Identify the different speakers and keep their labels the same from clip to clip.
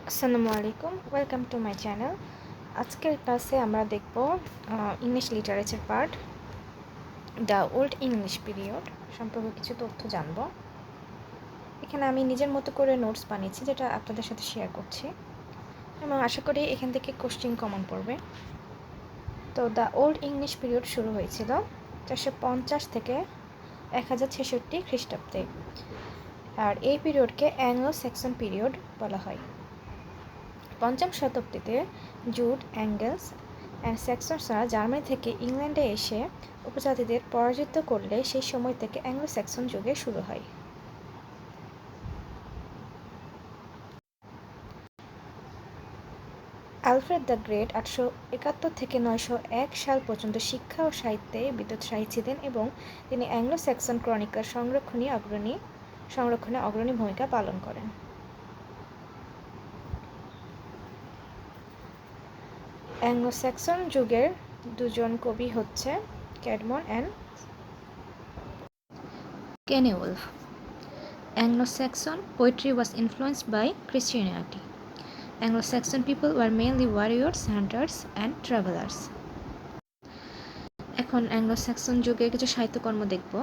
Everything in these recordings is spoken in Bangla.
Speaker 1: আসসালামু আলাইকুম, ওয়েলকাম টু মাই চ্যানেল। আজকের ক্লাসে আমরা দেখব English literature part, the old English period সম্পর্কে কিছু তথ্য জানব। এখানে আমি নিজের মতো করে নোটস বানিয়েছি, যেটা আপনাদের সাথে শেয়ার করছি, এবং আশা করি এখান থেকে কোশ্চেন কমন পড়বে। তো দ্য ওল্ড ইংলিশ পিরিয়ড শুরু হয়েছিল 450 থেকে 1066 খ্রিস্টাব্দে, আর এই পিরিয়ডকে অ্যাংলো স্যাক্সন পিরিয়ড বলা হয়। পঞ্চম শতাব্দীতে জুড, অ্যাঙ্গেলস অ্যান্ড স্যাক্সনসরা জার্মানি থেকে ইংল্যান্ডে এসে উপজাতিদের পরাজিত করলে সেই সময় থেকে অ্যাংলো স্যাক্সন যুগে শুরু হয়। আলফ্রেড দ্য গ্রেট 871 থেকে 901 সাল পর্যন্ত শিক্ষা ও সাহিত্যে বিদ্যুৎসাহী ছিলেন, এবং তিনি অ্যাংলো স্যাক্সন ক্রনিকাল সংরক্ষণে অগ্রণী ভূমিকা পালন করেন। অ্যাংলো স্যাক্সন যুগের দুজন কবি হচ্ছে ক্যাডমন and কেনিউলফ। Anglo-Saxon poetry was influenced by Christianity. Anglo-Saxon people were mainly warriors, hunters, and travelers. এখন অ্যাংলো-স্যাক্সন যুগের কিছু সাহিত্যকর্ম দেখব।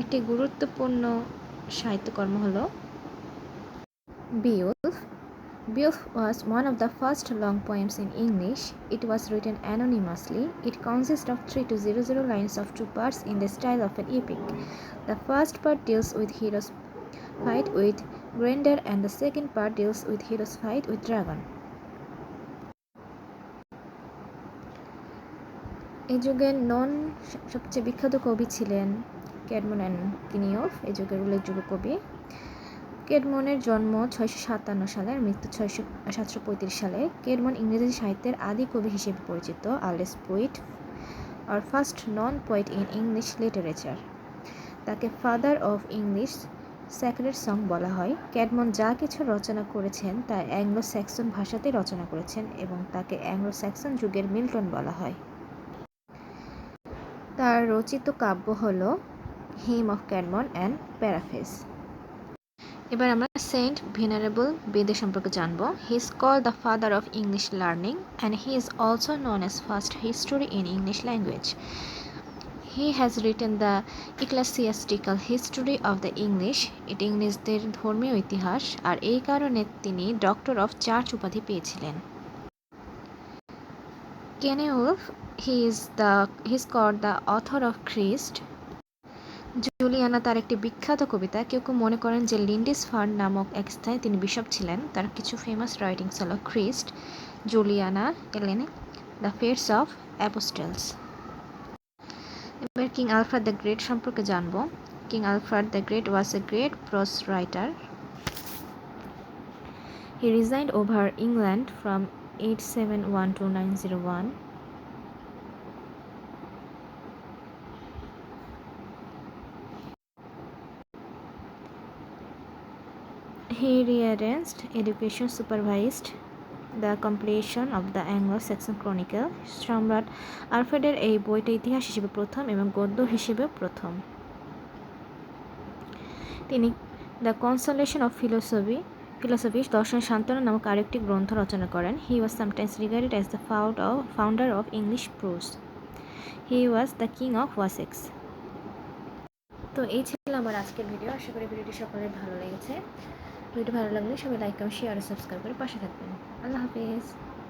Speaker 1: একটি গুরুত্বপূর্ণ সাহিত্যকর্ম হলো Beowulf. Beowulf was one of the first long poems in English. It was written anonymously. It consists of 3 to 0 lines of two parts in the style of an epic. The first part deals with heroes fight with Grendel, and the second part deals with heroes fight with dragon. এই যুগের সবচেয়ে বিখ্যাত কবি ছিলেন ক্যাডমন অ্যান্ড কিনিওলফ, এই যুগের উল্লেখযোগ্য কবি। কেডমনের জন্ম 657 সালে আর মৃত্যু 735 সালে। কেডমন ইংরেজি সাহিত্যের আদি কবি হিসেবে পরিচিত, আর্লিয়েস্ট পোয়েট আর first known poet in English literature. তাকে father of English sacred song বলা হয়। ক্যাডমন যা কিছু রচনা করেছেন তা অ্যাংলো স্যাক্সন ভাষাতে রচনা করেছেন, এবং তাকে অ্যাংলো স্যাক্সন যুগের মিল্টন বলা হয়। তার রচিত কাব্য হল hymn of Caedmon and paraphrase. এবার আমরা সেন্ট ভেনারেবল বেদে সম্পর্কে জানব। He is called the father of English learning and he is also known as first history in English language. He has written the ecclesiastical history of the English. এটি ইংরেজদের ধর্মীয় ইতিহাস, আর এই কারণে তিনি ডক্টর অফ চার্চ উপাধি পেয়েছিলেন। কেনিউলফ, he is called the author of Christ. Juliana তার একটি বিখ্যাত কবিতা। কেউ কেউ মনে করেন যে লিন্ডিসফার্ন নামক এক স্থানে তিনি বিশপ ছিলেন। তার কিছু ফেমাস রাইটিংস হল খ্রিস্ট, জুলিয়ানা, এলেন, দ্য ফেটস অফ অ্যাপোস্টেলস। এবার কিং আলফ্রেড দ্য গ্রেট সম্পর্কে জানব। King Alfred the great was a great pros writer. He resigned over England from 871 to 901. He rearranged education, supervised the completion of the Anglo-Saxon Chronicle. সম্রাট আলফ্রেডের এই বইটা ইতিহাস হিসেবে প্রথম এবং গদ্য হিসেবে প্রথম। তিনি দ্য কনসোলেশন অফ ফিলোসফি দর্শন সান্ত্বনা নামক আরেকটি গ্রন্থ রচনা করেন। He was sometimes regarded as the founder of English prose. He was the king of Wessex. তো এই ছিল আমার আজকের ভিডিও। আশা করি ভিডিওটি সকলের ভালো লেগেছে। ভিডিও ভালো লাগলে সবাই লাইক, কমেন্ট, শেয়ার আর সাবস্ক্রাইব করে পাশে থাকবেন। আল্লাহ হাফেজ।